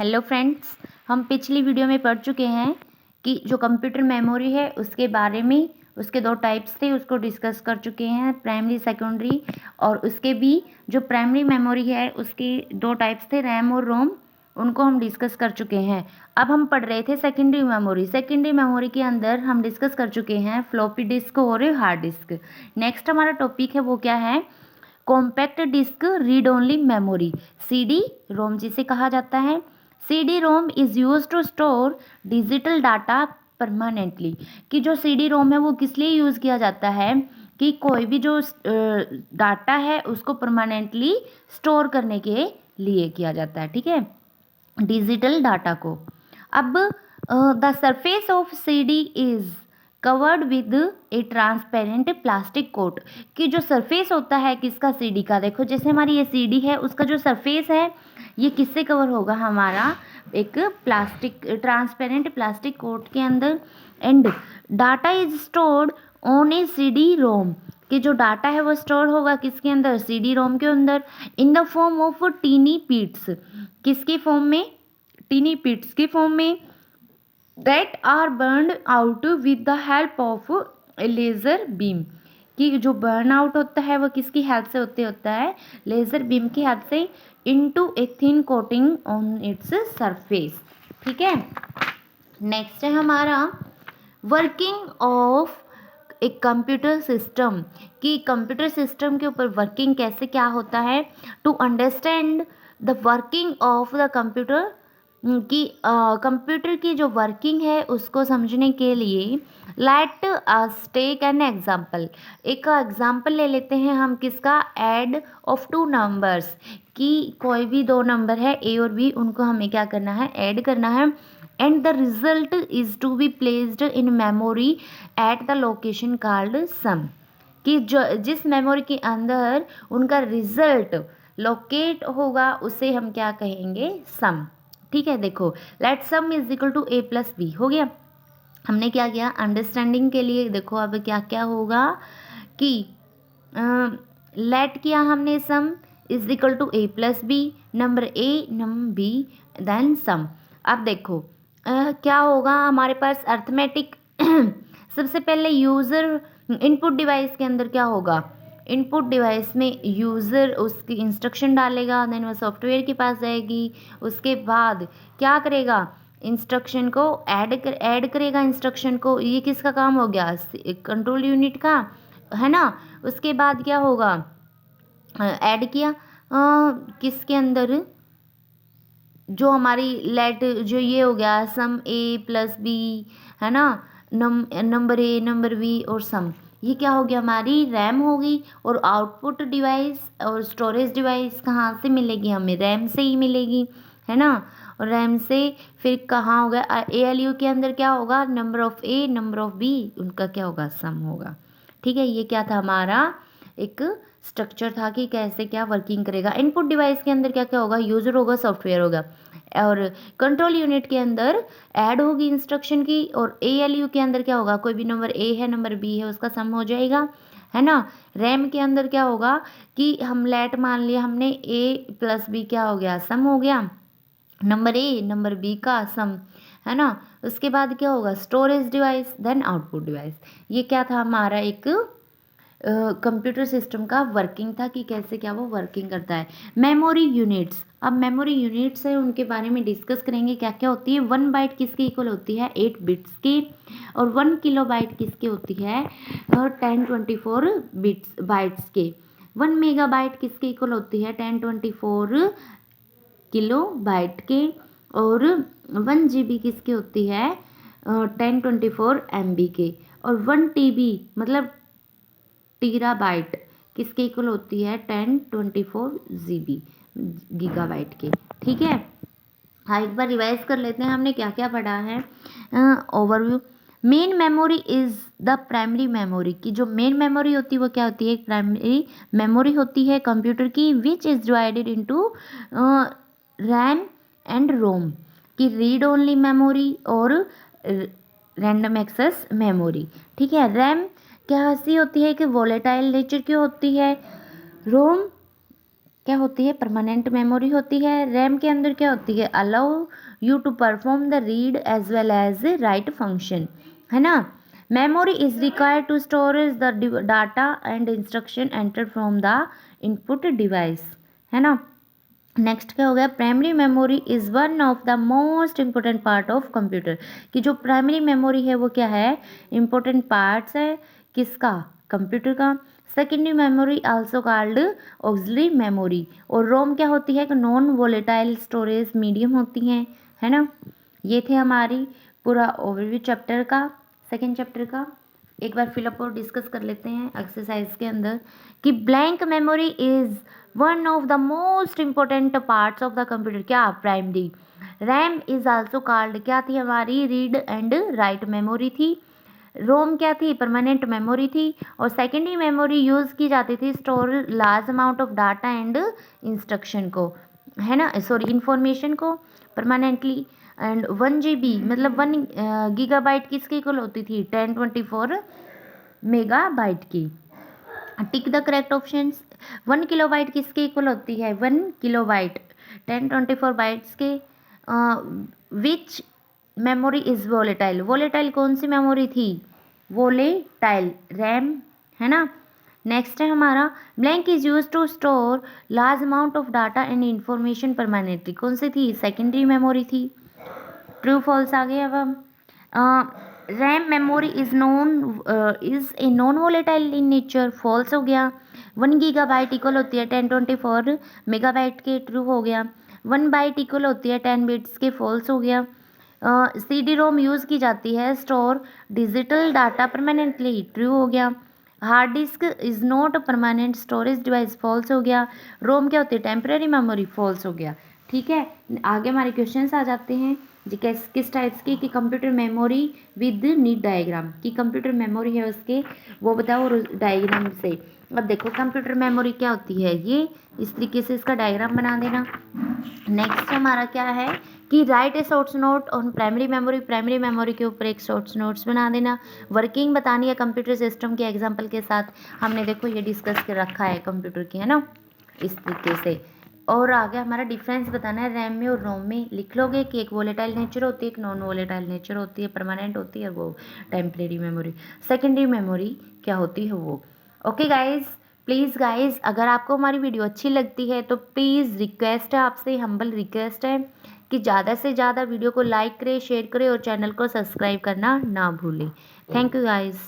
Hello friends, हम पिछली video में पढ़ चुके हैं कि जो कंप्यूटर मेमोरी है उसके बारे में, उसके दो टाइप्स थे उसको डिस्कस कर चुके हैं, प्राइमरी सेकेंडरी। और उसके भी जो प्राइमरी मेमोरी है उसके दो टाइप्स थे, रैम और रोम, उनको हम डिस्कस कर चुके हैं। अब हम पढ़ रहे थे सेकेंडरी मेमोरी। सेकेंडरी मेमोरी के अंदर हम डिस्कस कर चुके हैं फ्लॉपी डिस्क और हार्ड डिस्क। नेक्स्ट हमारा टॉपिक है वो क्या है, compact disk read only memory, CD ROM जिसे कहा जाता है। CD ROM is use to store digital data permanently, कि जो सीडी रोम है वो किस लिए यूज़ किया जाता है कि कोई भी जो डाटा है उसको परमानेंटली स्टोर करने के लिए किया जाता है, ठीक है, डिजिटल डाटा को। अब the surface of CD is covered with a transparent plastic coat, कि जो सरफेस होता है किसका, सीडी का, देखो जैसे हमारी ये सीडी है उसका जो सरफेस है ये किससे कवर होगा, हमारा एक प्लास्टिक ट्रांसपेरेंट प्लास्टिक कोट के अंदर। And data is stored on A CD ROM, कि जो डाटा है वो स्टोर होगा किसके अंदर, सीडी रोम के अंदर, in the form of tiny pits, किसके फॉर्म में, टीनी पिट्स के फॉर्म में, that are burn out with the help of laser beam, कि जो बर्न आउट होता है वो किसकी हेल्प से होता है, लेज़र बीम की हेल्प से, into a thin coating on its surface, ठीक है। नेक्स्ट है हमारा वर्किंग ऑफ एक कंप्यूटर सिस्टम, कि कंप्यूटर सिस्टम के ऊपर वर्किंग कैसे क्या होता है। To understand the working of the computer, कि कंप्यूटर की जो वर्किंग है उसको समझने के लिए let us take an example, एक एग्जांपल ले लेते हैं हम किसका, ऐड ऑफ टू नंबर्स, कि कोई भी दो नंबर है ए और बी, उनको हमें क्या करना है, ऐड करना है। And the result is to be placed in memory at the location called sum, कि जो जिस मेमोरी के अंदर उनका रिजल्ट लोकेट होगा उसे हम क्या कहेंगे, सम, ठीक है। देखो let sum is equal to A plus B हो गया, हमने क्या किया अंडरस्टैंडिंग के लिए। देखो अब क्या क्या होगा कि लेट किया हमने sum is equal to A plus B, number A number B then sum. अब देखो क्या होगा हमारे पास अर्थमेटिक सबसे पहले यूज़र इनपुट डिवाइस के अंदर क्या होगा, इनपुट डिवाइस में यूज़र उसकी इंस्ट्रक्शन डालेगा, देन वह सॉफ्टवेयर के पास जाएगी, उसके बाद क्या करेगा, इंस्ट्रक्शन को ऐड करेगा इंस्ट्रक्शन को, ये किसका काम हो गया, कंट्रोल यूनिट का, है ना। उसके बाद क्या होगा, ऐड किया किसके अंदर, जो हमारी लेट जो ये हो गया सम ए प्लस बी, है ना, नंबर ए नंबर बी और सम, ये क्या हो गया, हमारी रैम होगी। और आउटपुट डिवाइस और स्टोरेज डिवाइस कहाँ से मिलेगी, हमें रैम से ही मिलेगी, है ना। और रैम से फिर कहाँ होगा, ALU के अंदर क्या होगा, number of A number of B, उनका क्या होगा, सम होगा, ठीक है। ये क्या था हमारा एक स्ट्रक्चर था कि कैसे क्या वर्किंग करेगा। इनपुट डिवाइस के अंदर क्या क्या होगा, यूज़र होगा, सॉफ्टवेयर होगा, और कंट्रोल यूनिट के अंदर ऐड होगी इंस्ट्रक्शन की, और ALU के अंदर क्या होगा, कोई भी नंबर ए है नंबर बी है उसका सम हो जाएगा, है ना। रैम के अंदर क्या होगा कि हम लेट मान लिया हमने, ए प्लस बी क्या हो गया, सम हो गया, नंबर ए नंबर बी का सम, है ना। उसके बाद क्या होगा, storage device then output device. ये क्या था हमारा एक कंप्यूटर सिस्टम का वर्किंग था कि कैसे क्या वो वर्किंग करता है। मेमोरी यूनिट्स, अब मेमोरी यूनिट्स है उनके बारे में डिस्कस करेंगे क्या क्या होती है। 1 बाइट किसके इक्वल होती है, 8 बिट्स की, और 1 किलो बाइट किसके होती है, 1024 बिट्स बाइट्स के। 1 मेगा बाइट किसके इक्वल होती है, 1024 किलो बाइट के। और 1 GB किसकी होती है, 1024 MB के। और 1 TB मतलब टीरा बाइट किसके इक्वल होती है, 1024 GB गीगाबाइट के, ठीक है। हाँ एक बार रिवाइज कर लेते हैं हमने क्या क्या पढ़ा है, overview. Main memory is the primary memory, की जो मेन मेमोरी होती है वो क्या होती है, एक प्राइमरी मेमोरी होती है कंप्यूटर की, which is divided into RAM and ROM, की रीड ओनली मेमोरी और रैंडम एक्सेस मेमोरी, ठीक है। रैम क्या ऐसी होती है कि वोलेटाइल नेचर की होती है, रोम क्या होती है, परमानेंट मेमोरी होती है। रैम के अंदर क्या होती है, allow you to perform the read as well as write function, है ना। Memory is required to storage the data and instruction enter from the input device, है ना। नेक्स्ट क्या हो गया, primary memory is one of the most important part of computer, कि जो primary memory है वो क्या है, इम्पोर्टेंट पार्ट्स है किसका, कंप्यूटर का। Secondary memory also called auxiliary memory, और रोम क्या होती है, कि नॉन वोलेटाइल स्टोरेज मीडियम होती हैं, है ना। ये थे हमारी पूरा ओवरव्यू चैप्टर का, सेकेंड चैप्टर का। एक बार फिलअप और डिस्कस कर लेते हैं एक्सरसाइज के अंदर, कि blank memory is one of the most important parts of the computer, क्या, primary. RAM is also called, क्या थी हमारी, रीड एंड राइट मेमोरी थी। रोम क्या थी, परमानेंट मेमोरी थी। और सेकेंडरी मेमोरी यूज़ की जाती थी store large amount of data and instruction को, है ना, सॉरी इंफॉर्मेशन को परमानेंटली। एंड 1 GB मतलब 1 GB किसकी इक्वल होती थी, 1024 मेगाबाइट की। Tick the correct options. 1 KB किसके इक्वल होती है, 1 KB 1024 बाइट्स के। Which memory is volatile, volatile कौन सी मेमोरी थी, वोलेटाइल रैम, है ना। नेक्स्ट है हमारा, blank is use to store large amount of data and information permanently, कौन सी थी, सेकेंडरी मेमोरी थी। ट्रू फॉल्स आ गए अब हम। RAM memory is a non volatile in nature, false हो गया। 1 GB इक्वल होती है 1024 मेगाबाइट के, ट्रू हो गया। 1 बाइट इक्वल होती है 10 बिट्स के, फॉल्स हो गया। CD रोम यूज़ की जाती है store digital data permanently, true हो गया। Hard disk is not a permanent storage device, false हो गया। रोम क्या होती है, टेम्परेरी मेमोरी, फॉल्स हो गया। ठीक है, आगे हमारे क्वेश्चंस आ जाते हैं जी, किस टाइप्स की, कि computer memory with need diagram, कि कंप्यूटर मेमोरी है उसके वो बताओ डायग्राम से। अब देखो कंप्यूटर मेमोरी क्या होती है, ये इस तरीके से इसका डायग्राम बना देना। नेक्स्ट हमारा क्या है, कि right A shorts note on primary memory, primary memory के ऊपर एक शॉर्ट्स नोट्स बना देना। वर्किंग बतानी है कंप्यूटर सिस्टम के एग्जाम्पल के साथ, हमने देखो ये डिस्कस कर रखा है कंप्यूटर की, है ना, इस तरीके से। और आगे हमारा डिफरेंस बताना है रैम में और रोम में, लिख लोगे कि एक वोलेटाइल नेचर होती है, एक नॉन वोलेटाइल नेचर होती है, परमानेंट होती है वो टेम्परेरी मेमोरी, सेकेंडरी मेमोरी क्या होती है वो। ओके गाइज, प्लीज़ गाइज अगर आपको हमारी वीडियो अच्छी लगती है तो प्लीज़ रिक्वेस्ट है आपसे, हम्बल रिक्वेस्ट है कि ज़्यादा से ज़्यादा वीडियो को लाइक करें, शेयर करें और चैनल को सब्सक्राइब करना ना भूलें। Thank you guys.